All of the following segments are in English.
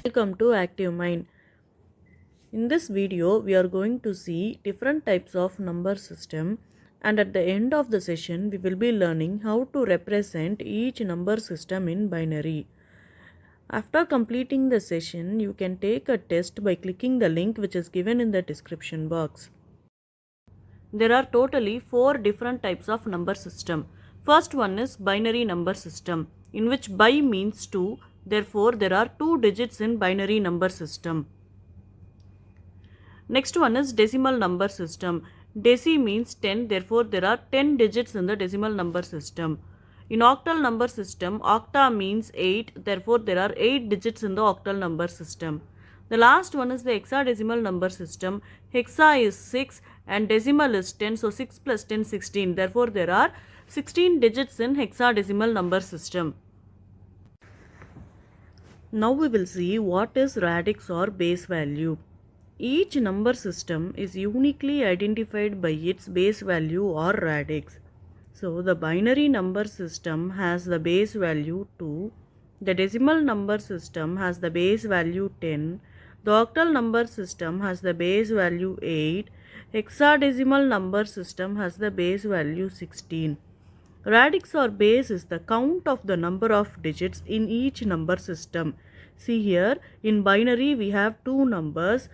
Welcome to Active Mind. In this video, we are going to see different types of number system, and at the end of the session, we will be learning how to represent each number system in binary. After completing the session, you can take a test by clicking the link which is given in the description box. There are totally 4 different types of number system. First one is binary number system, in which bi means 2, therefore there are 2 digits in binary number system. Next one is decimal number system. Deci means 10, therefore there are 10 digits in the decimal number system. In octal number system, octa means 8, therefore there are 8 digits in the octal number system. The last one is the hexadecimal number system. Hexa is 6 and decimal is 10, so 6 plus 10 16, therefore there are 16 digits in hexadecimal number system. Now we will see what is radix or base value. Each number system is uniquely identified by its base value or radix. So the binary number system has the base value 2, the decimal number system has the base value 10, the octal number system has the base value 8, hexadecimal number system has the base value 16. Radix or base is the count of the number of digits in each number system. See here, in binary we have two numbers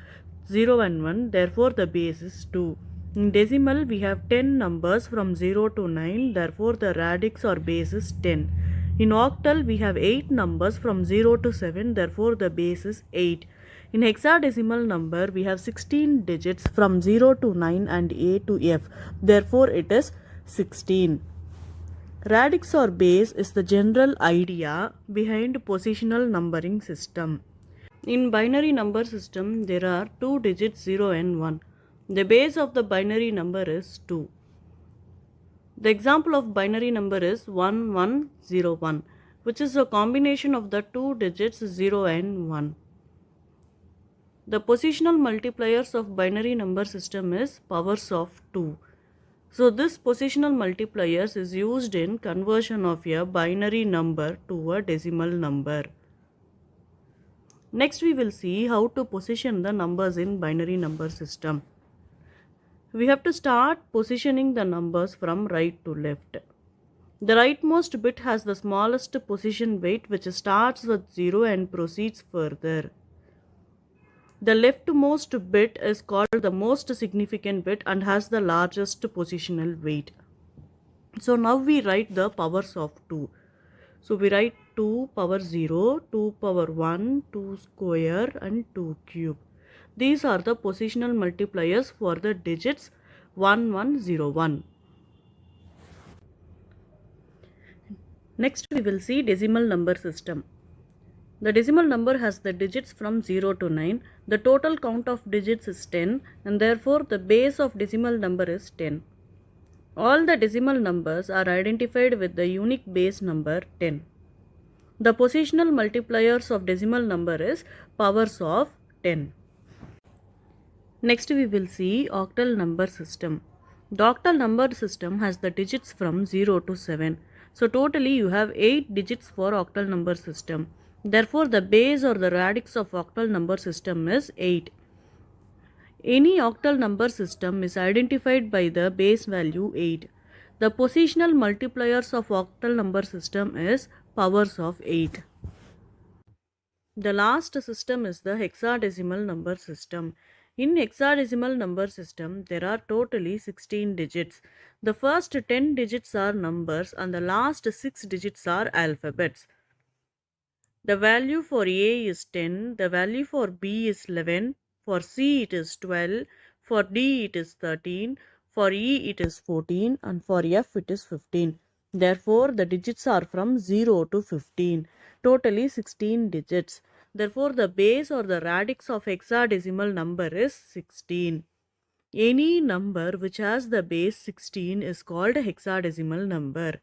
0 and 1, therefore the base is 2. In decimal we have 10 numbers from 0 to 9, therefore the radix or base is 10. In octal we have 8 numbers from 0 to 7, therefore the base is 8. In hexadecimal number we have 16 digits from 0 to 9 and A to F, therefore it is 16. Radix or base is the general idea behind positional numbering system. In binary number system, there are two digits 0 and 1. The base of the binary number is 2. The example of binary number is 1101, which is a combination of the two digits 0 and 1. The positional multipliers of binary number system is powers of 2. So this positional multipliers is used in conversion of a binary number to a decimal number. Next we will see how to position the numbers in binary number system. We have to start positioning the numbers from right to left. The rightmost bit has the smallest position weight, which starts with 0 and proceeds further. The leftmost bit is called the most significant bit and has the largest positional weight. So now we write the powers of 2. So we write 2 power 0, 2 power 1, 2 square and 2 cube. These are the positional multipliers for the digits 1101. Next we will see decimal number system. The decimal number has the digits from 0 to 9. The total count of digits is 10 and therefore the base of decimal number is 10. All the decimal numbers are identified with the unique base number 10. The positional multipliers of decimal number is powers of 10. Next we will see octal number system. The octal number system has the digits from 0 to 7. So totally you have 8 digits for octal number system. Therefore the base or the radix of octal number system is 8. Any octal number system is identified by the base value 8. The positional multipliers of octal number system is powers of 8. The last system is the hexadecimal number system. In hexadecimal number system, there are totally 16 digits. The first 10 digits are numbers and the last 6 digits are alphabets. The value for A is 10, the value for B is 11, for C it is 12, for D it is 13, for E it is 14 and for F it is 15. Therefore, the digits are from 0 to 15, totally 16 digits. Therefore, the base or the radix of hexadecimal number is 16. Any number which has the base 16 is called a hexadecimal number.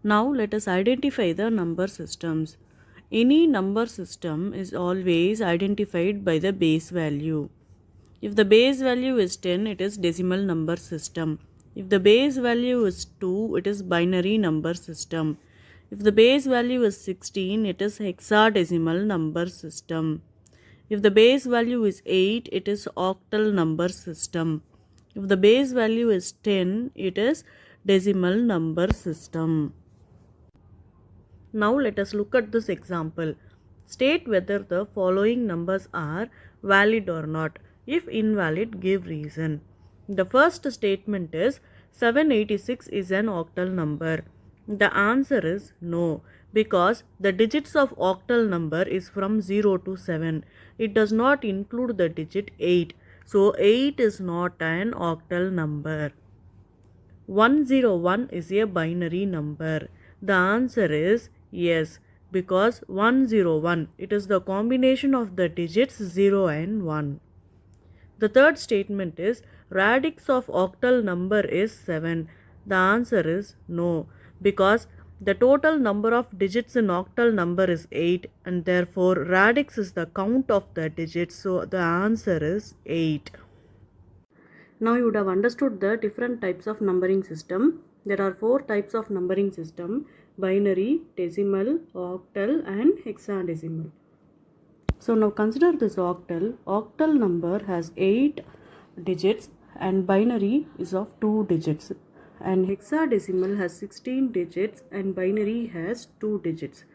Now let us identify the number systems. Any number system is always identified by the base value. If the base value is 10, it is decimal number system. If the base value is 2, it is binary number system. If the base value is 16, it is hexadecimal number system. If the base value is 8, it is octal number system. If the base value is 10, it is decimal number system. Now let us look at this example. State whether the following numbers are valid or not. If invalid, give reason. The first statement is 786 is an octal number. The answer is no, because the digits of octal number is from 0 to 7. It does not include the digit 8. So 8 is not an octal number. 101 is a binary number. The answer is yes, because 101, it is the combination of the digits 0 and 1. The third statement is radix of octal number is 7. The answer is no, because the total number of digits in octal number is 8 and therefore radix is the count of the digits, so the answer is 8. Now you would have understood the different types of numbering system. There are 4 types of numbering system: binary, decimal, octal and hexadecimal. So now consider this octal. Octal number has 8 digits and binary is of 2 digits. And hexadecimal has 16 digits and binary has 2 digits.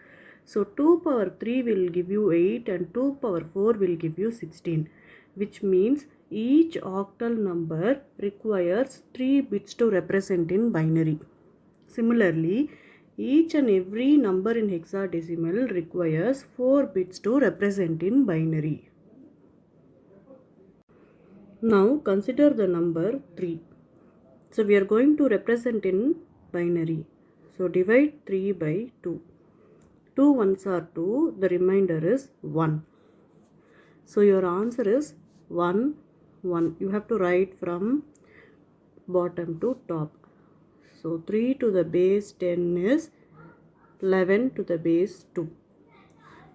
So 2 power 3 will give you 8 and 2 power 4 will give you 16, which means each octal number requires 3 bits to represent in binary. Similarly, each and every number in hexadecimal requires 4 bits to represent in binary. Now consider the number 3. So we are going to represent in binary. So divide 3 by 2. 2 ones are 2, the remainder is 1. So your answer is 1, 1. You have to write from bottom to top. So 3 to the base 10 is 11 to the base 2.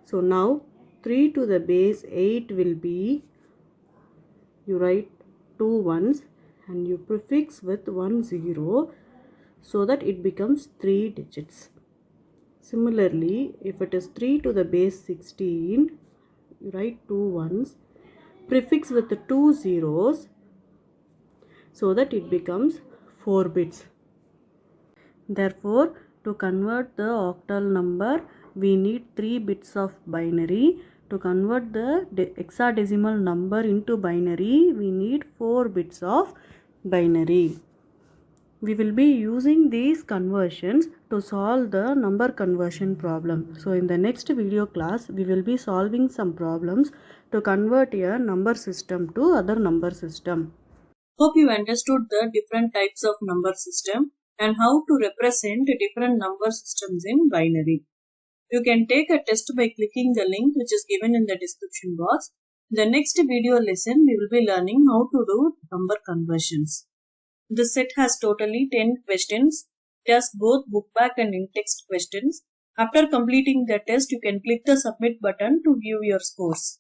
So now 3 to the base 8 will be, you write 2 ones and you prefix with 1 0 so that it becomes 3 digits. Similarly, if it is 3 to the base 16, you write 2 ones, prefix with the 2 zeros so that it becomes 4 bits. Therefore, to convert the octal number, we need 3 bits of binary. To convert the hexadecimal number into binary, we need 4 bits of binary. We will be using these conversions to solve the number conversion problem. So in the next video class, we will be solving some problems to convert a number system to other number system. Hope you understood the different types of number system and how to represent different number systems in binary. You can take a test by clicking the link which is given in the description box. In the next video lesson, we will be learning how to do number conversions. This set has totally 10 questions. It has both book back and in-text questions. After completing the test, you can click the submit button to view your scores.